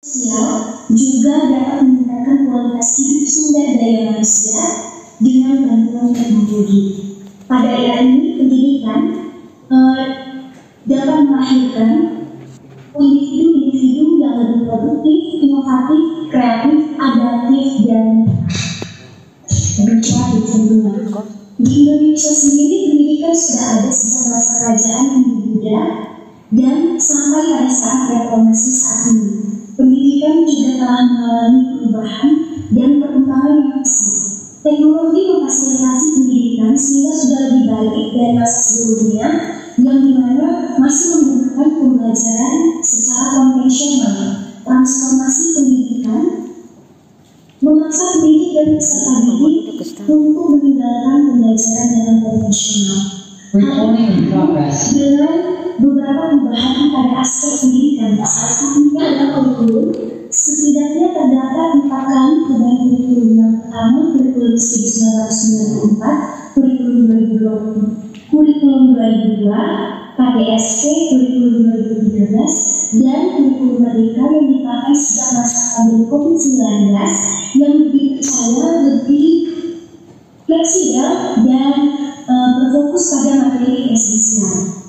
sosial juga dapat meningkatkan kualitas hidup sumber daya manusia dengan bantuan teknologi. Pada era ini, pendidikan dapat melahirkan individu-individu yang lebih produktif, inovatif, kreatif, adaptif, dan berkreatif tentunya. Di Indonesia sendiri, pendidikan sudah ada sejak masa kerajaan Hindu Buddha dan sampai pada saat reformasi saat ini. Pendidikan juga telah mengalami perubahan dan perkembangan yang pesat. Teknologi memfasilitasi pendidikan sehingga sudah lebih baik dari masa sebelumnya, yang dimana masih menggunakan pembelajaran secara konvensional. Transformasi pendidikan memaksa pendidik dan peserta didik untuk meninggalkan pembelajaran dalam konvensional. Dengan beberapa perubahan pada aspek pendidikan, salah satunya adalah kurikulum. Setidaknya terdapat 4 kali perubahan kurikulum. Yang pertama, kurikulum 1994, kurikulum 2002, KTSP, kurikulum 2013, dan kurikulum Merdeka yang dipakai sejak masa pandemi COVID-19 yang dipercaya lebih fleksibel dan berfokus pada materi esensial.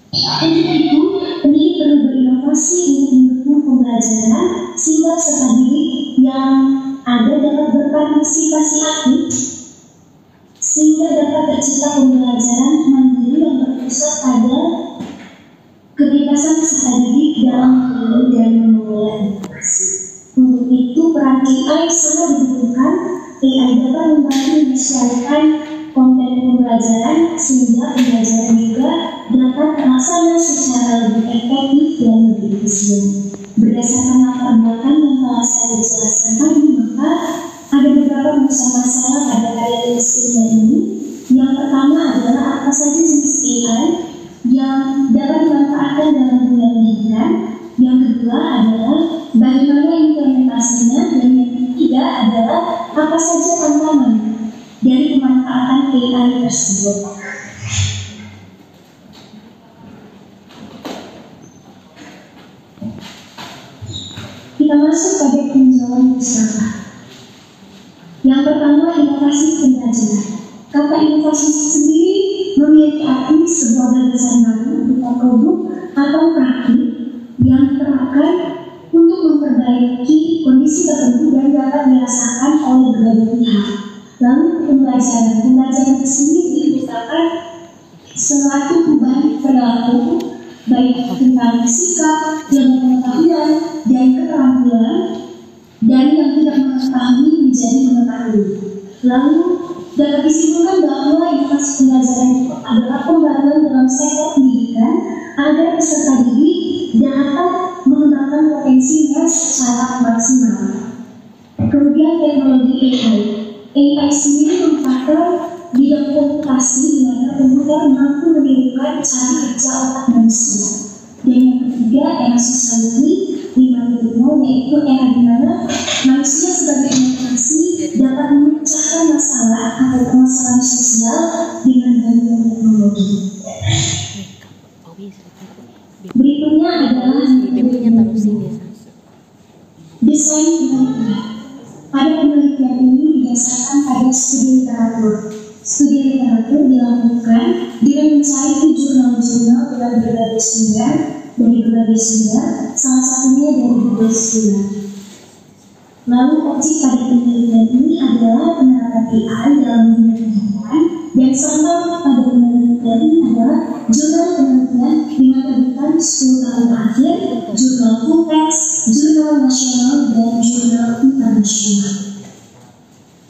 Untuk itu, pendidik perlu berinovasi untuk mendukung pembelajaran sehingga peserta didik yang ada dapat berpartisipasi aktif, sehingga dapat tercipta pembelajaran mandiri yang berpusat pada kebebasan peserta didik dalam memilih dan mengelola informasi. Untuk itu, peran AI sangat dibutuhkan. AI dapat membantu menyesuaikan konten pembelajaran sehingga pembelajaran juga dapat terlaksana secara lebih efektif dan lebih efisien. Berdasarkan latar belakang yang telah saya jelaskan tadi, maka ada beberapa masalah pada karya ilmiah ini. Yang pertama adalah apa saja jenis AI yang dapat dimanfaatkan dalam dunia pendidikan. Yang kedua adalah bagaimana implementasinya, dan yang ketiga adalah apa saja tantangan dari pemanfaatan AI tersebut. Kita masuk pada peninjauan bersama. Yang pertama, inovasi pembelajaran. Kata inovasi sendiri memiliki arti sebuah gagasan baru berupa produk atau praktik yang diterapkan untuk memperbaiki kondisi tertentu dan dapat dirasakan oleh berbagai pihak. Lalu pembelajaran sendiri merupakan suatu perubahan perilaku baik tentang sikap, ilmu pengetahuan, dan keterampilan dari yang tidak mengetahui menjadi mengetahui. Lalu dapat disimpulkan bahwa inovasi pembelajaran itu adalah pembangunan dalam sektor pendidikan agar peserta didik dapat mengembangkan potensinya secara maksimal. Kemudian teknologi AI. AI sendiri merupakan bidang komputasi di mana komputer mampu menirukan cara kerja otak manusia. Dan yang ketiga, era society 5.0, yaitu era di mana manusia sebagai inovasi dapat memecahkan masalah atau permasalahan sosial dengan bantuan teknologi. Berikutnya adalah desain penelitian. Pada penelitian ini didasarkan pada studi literatur. Studi literatur dilakukan dengan mencari jurnal-jurnal dari berbagai sumber, salah satunya dari Google Scholar. Lalu objek pada penelitian ini adalah penerapan AI dalam dunia pendidikan, dan sama pada penelitian ini adalah jurnal penelitian dengan terbitan 10 tahun terakhir, jurnal full text, jurnal nasional, dan jurnal internasional.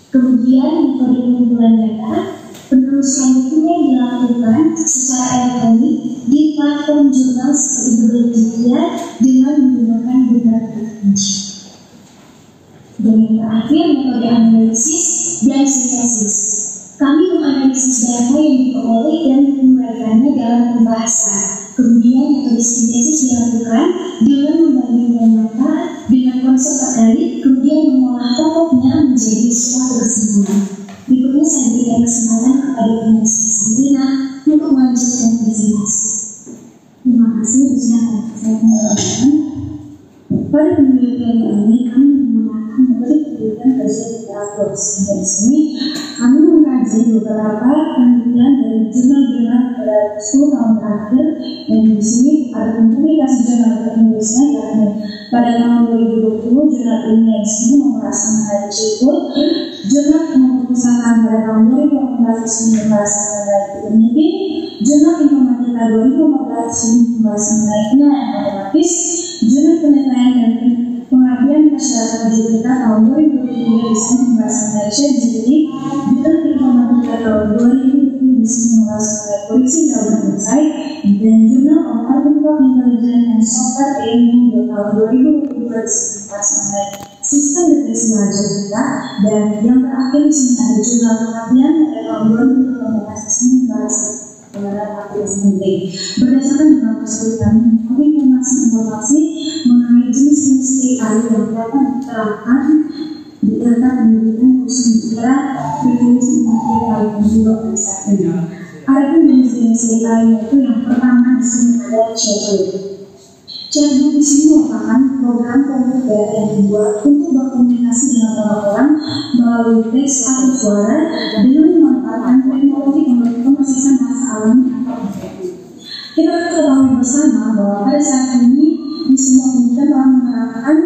Kemudian metode pengumpulan data, penelusuran dokumen dilakukan secara elektronik di platform jurnal seperti Google Wikipedia dengan menggunakan beberapa teknologi. Dan yang terakhir, metode analisis dan sintesis. Kami menganalisis data yang diperoleh dan menguraikannya dalam pembahasan. Kemudian metode sintesis dilakukan dengan membandingkan data dengan konsep terkait, kemudian mengolah pokoknya menjadi suatu kesimpulan. Berikutnya saya berikan kesempatan kepada penulis Sabrina untuk melanjutkan presentasi. Terima kasih sudah saya menyampaikan. Pada penelitian kami menggunakan metode penelitian kajian literatur. Dari sini kami mengkaji beberapa penelitian dari jurnal-jurnal pada 10 tahun terakhir, dan di sini ada publikasi jurnal tertulisnya, yakni pada tahun 2020 jurnal ilmiah di sini membahas mengenai Ciput, jurnal ilmu perpustakaan pada tahun 2018 di sini membahas mengenai peneliti, jurnal informatika 2014 di sini membahas mengenai penilaian matematis, jurnal penelitian dan pengabdian masyarakat digital tahun 2023 di sini membahas mengenai ChatGPT, jurnal informatika tahun 2020 di sini membahas mengenai polisi dalam website, dan jurnal Artificial Intelligence and Software Ilmu tahun 2022 di sini membahas mengenai sistem deteksi wajah kita, dan yang terakhir di sini ada jurnal pengabdian pada tahun 2018 di sini membahas mengenai aplikasi penting. Berdasarkan jurnal tersebut kami informasi mengenai jenis-jenis AI yang dapat diterapkan di data pendidikan khusus negara revolusi industri dan juga pendidikan. Adapun jenis-jenis AI itu yang pertama di sini ada chatbot. Chatbot di sini merupakan program komputer yang dibuat untuk berkomunikasi dengan orang-orang melalui teks atau suara dengan memanfaatkan teknologi pemrosesan bahasa alami atau NLP. Kita ketahui bersama bahwa pada saat ini di semua pendidikan telah menerapkan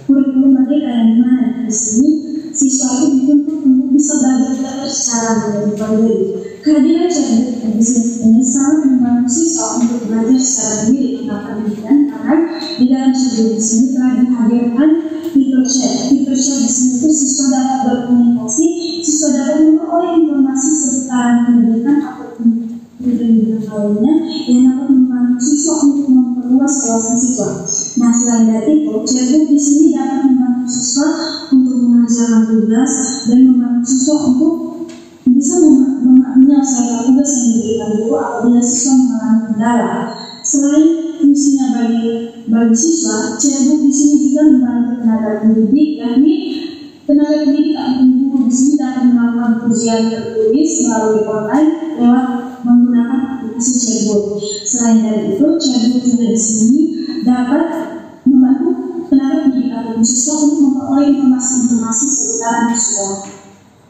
kurikulum merdeka yang dimana di sini siswa itu dituntut untuk bisa belajar secara mandiri. Kehadiran chatbot di sini ini sangat membantu siswa untuk belajar secara mandiri tentang pendidikan, karena di dalam chatbot di sini telah dihadirkan fitur chat. Fitur chat di sini itu siswa dapat berkomunikasi, siswa dapat memperoleh informasi seputaran pendidikan ataupun pendidikan lainnya yang dapat membantu siswa untuk memperluas wawasan siswa. Nah, selain dari itu, chatbot di sini dapat membantu siswa untuk mengajarkan tugas dan membantu siswa untuk bisa menyelesaikan tugas yang diberikan guru apabila siswa mengalami kendala. Selain fungsinya bagi siswa, chatbot di sini juga membantu tenaga pendidik, yakni tenaga pendidik ataupun guru di sini dapat melakukan ujian tertulis melalui online lewat menggunakan aplikasi chatbot. Selain dari itu, chatbot juga di sini dapat membantu tenaga pendidik ataupun siswa untuk memperoleh informasi-informasi seputaran sekolah.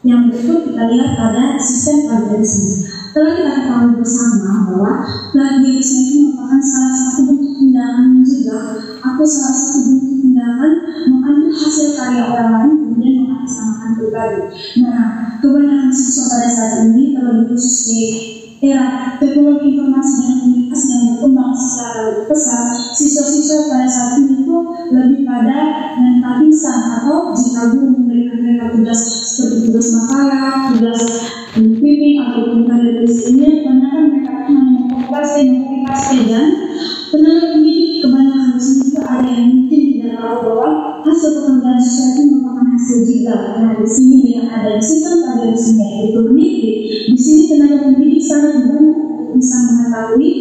Yang berikut kita lihat pada sistem plagiarisme. Telah kita ketahui bersama bahwa plagiarisme itu merupakan salah satu bentuk tindakan mencegah atau salah satu bentuk tindakan mengambil hasil karya orang lain kemudian mengatasnamakan pribadi. Nah, kebanyakan siswa pada saat ini terlebih khusus di era teknologi informasi dan komunikasi yang berkembang secara lebih pesat, siswa-siswa pada saat ini itu lebih pada mental pingsan, atau jika guru memberikan mereka tugas seperti tugas makalah, tugas pimpin ataupun karya tulis ini, kebanyakan mereka hanya mengkomunikasi dan tenaga pendidik kebanyakan di sini itu ada yang mungkin tidak tahu bahwa hasil pekerjaan siswa itu merupakan hasil jigal. Nah, di sini dengan adanya sistem plagiarisme itu di sini tenaga pendidik sangat membantu bisa mengetahui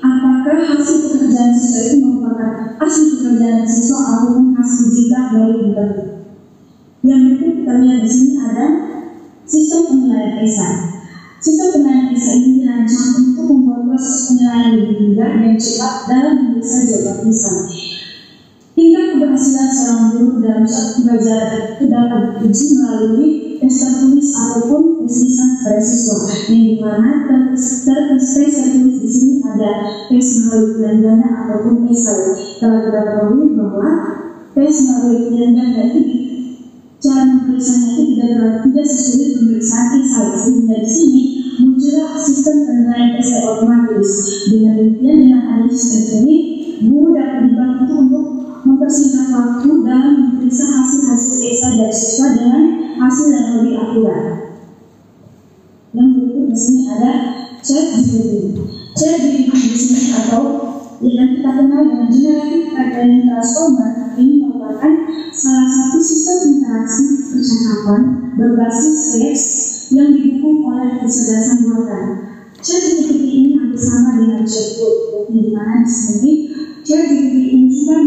apakah hasil pekerjaan siswa itu merupakan hasil pekerjaan siswa ataupun hasil jigal dari guru. Yang berikut kita lihat di sini ada sistem penilaian PISA. Sistem penilaian PISA ini dirancang untuk membuat proses penilaian lebih mudah dan cepat dalam memeriksa jawaban PISA. Tingkat keberhasilan seorang guru dalam suatu pembelajaran itu dapat diuji melalui tes tertulis ataupun tes lisan pada siswa, yang dimana tes tertulis di sini ada tes melalui pilihan ganda ataupun esai. Telah kita ketahui bahwa tes melalui pilihan ganda itu cara pemeriksaan itu tidak sesulit pemeriksaan esai, sehingga di sini muncullah sistem penilaian esai otomatis. Dengan adanya sistem ini, guru dapat dibantu untuk mempersingkat waktu dalam memeriksa hasil-hasil esai dari siswa dengan hasil yang lebih akurat. Yang berikut di sini ada ChatGPT. ChatGPT di sini atau yang kita kenal dengan Generative Pre-trained Transformer ini merupakan salah satu sistem interaksi percakapan berbasis teks yang didukung oleh kecerdasan buatan. ChatGPT ini hampir sama dengan chatbot, di mana di sini ChatGPT ini juga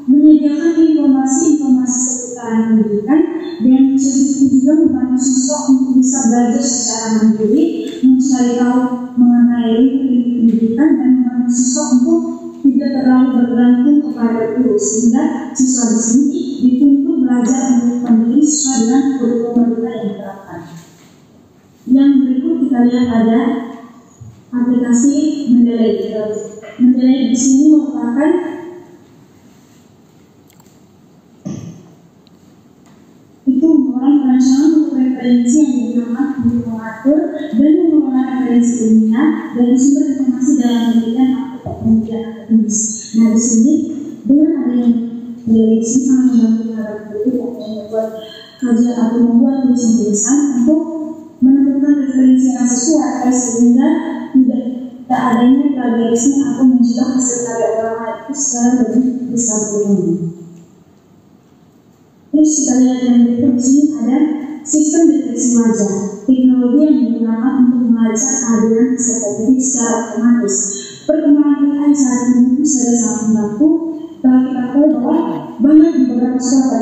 menyediakan informasi-informasi seputaran pendidikan, dan ChatGPT juga membantu siswa untuk bisa belajar secara mandiri, mencari tahu mengenai link pendidikan, dan membantu siswa untuk tidak terlalu bergantung kepada guru. guru, sehingga siswa di sini dituntut belajar untuk mandiri sesuai dengan kurikulum mereka yang diterapkan. Yang berikut kita lihat ada aplikasi Mendeley. Mendeley di sini merupakan perancangan untuk referensi yang digunakan untuk mengatur dan mengelola referensi ilmiah dari sumber informasi dalam penelitian atau penelitian akademis. Nah, di sini dengan adanya Mendeley sangat membantu para guru untuk membuat kajian atau membuat tulisan-tulisan untuk menentukan referensi yang sesuai sehingga tidak adanya plagiarisme atau mencegah hasil karya orang lain itu secara lebih besar umum. Terus kita lihat yang berikut di sini ada sistem deteksi wajah, teknologi yang digunakan untuk melacak kehadiran peserta didik secara otomatis. Perkembangan AI saat ini itu sudah sangat membantu. Telah kita tahu bahwa banyak di beberapa sekolah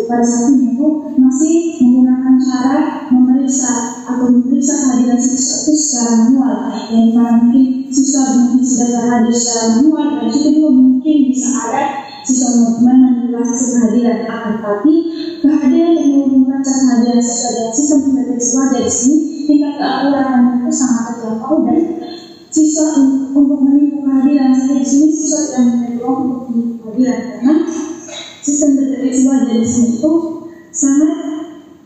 pada saat ini itu masih menggunakan cara memeriksa kehadiran siswa itu secara manual. Yang mana mungkin siswa mungkin sudah terhadir secara manual, dan itu juga mungkin bisa ada siswa menilai hasil kehadiran. Akan tetapi kehadiran teknologi melacak kehadiran siswa dan sistem deteksi wajah di sini tingkat keakuratan itu sangat terjangkau, dan siswa untuk menipu kehadiran saya di sini siswa tidak memiliki ruang untuk menipu kehadiran, karena sistem deteksi wajah di sini itu sangat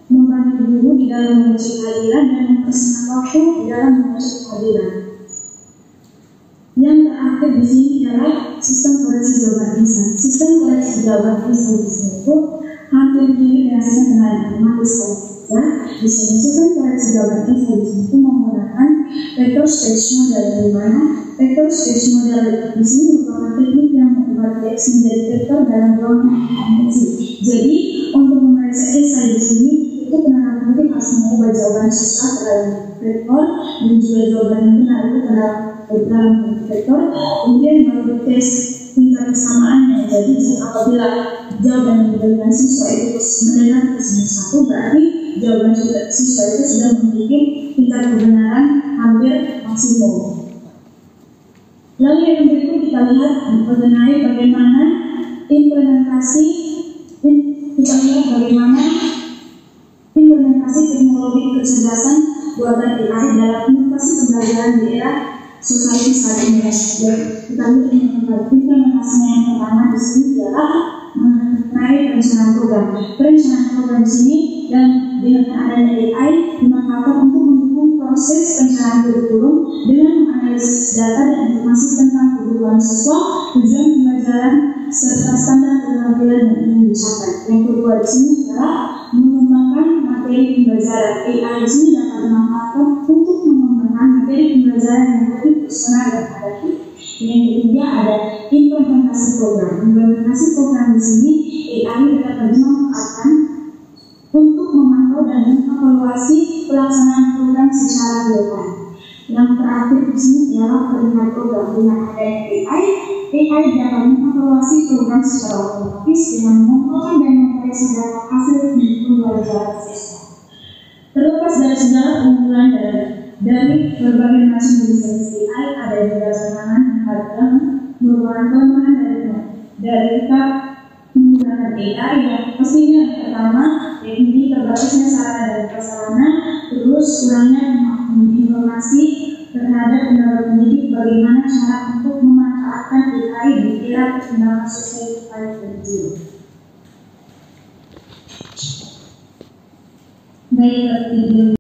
membantu guru di dalam mengecek kehadiran dan mempersingkat waktu di dalam mengecek kehadiran. Yang terakhir di sini adalah sistem koreksi jawaban lisan. Sistem koreksi jawaban lisan di sini itu hampir mirip dengan sistem penilaian otomatis. Ya, di sini sistem koreksi jawaban lisan di sini itu menggunakan vector speech model, di mana vector speech model di sini merupakan teknik yang mengubah teks menjadi vektor dalam ruang informasi. Jadi untuk memeriksa esai di sini itu penerangan pendidik harus mengubah jawaban siswa ke dalam vektor dan juga jawaban yang benar itu ke dalam vektor, kemudian baru dites tingkat kesamaannya. Jadi apabila jawaban yang diberikan siswa itu mendengar kesini satu, berarti jawaban siswa itu sudah memiliki tingkat kebenaran hampir maksimum. Lalu yang berikut kita lihat mengenai bagaimana implementasi teknologi kecerdasan buatan AI dalam inovasi pembelajaran di era society saat ini. Kita lihat implementasinya yang pertama di sini adalah mengenai perencanaan program. Perencanaan program di sini dan dengan adanya AI dimanfaatkan untuk mendukung proses perencanaan kurikulum dengan menganalisis data dan informasi tentang kebutuhan siswa, tujuan pembelajaran serta standar keterampilan yang ingin dicapai. Yang kedua di sini adalah mengembangkan materi pembelajaran. AI di sini dapat dimanfaatkan untuk mengembangkan materi pembelajaran yang lebih personal dan adaptif. Yang ketiga ada implementasi program. Implementasi program di sini AI dapat dimanfaatkan untuk memantau dan mengevaluasi pelaksanaan program secara real time. Yang terakhir di sini adalah perihal program. Dengan adanya AI dapat mengevaluasi program secara otomatis dengan mengumpulkan dan memperoleh data hasil pembelajaran siswa. Terlepas dari segala keunggulan dari berbagai macam jenis AI, ada juga tantangan yang merupakan kelemahan dari kita menggunakan AI. Yang pastinya yang pertama yaitu terbatasnya sarana dan prasarana, terus kurangnya informasi terhadap tenaga pendidik bagaimana cara untuk memanfaatkan AI di era perkembangan sosial 5.0. Baik, video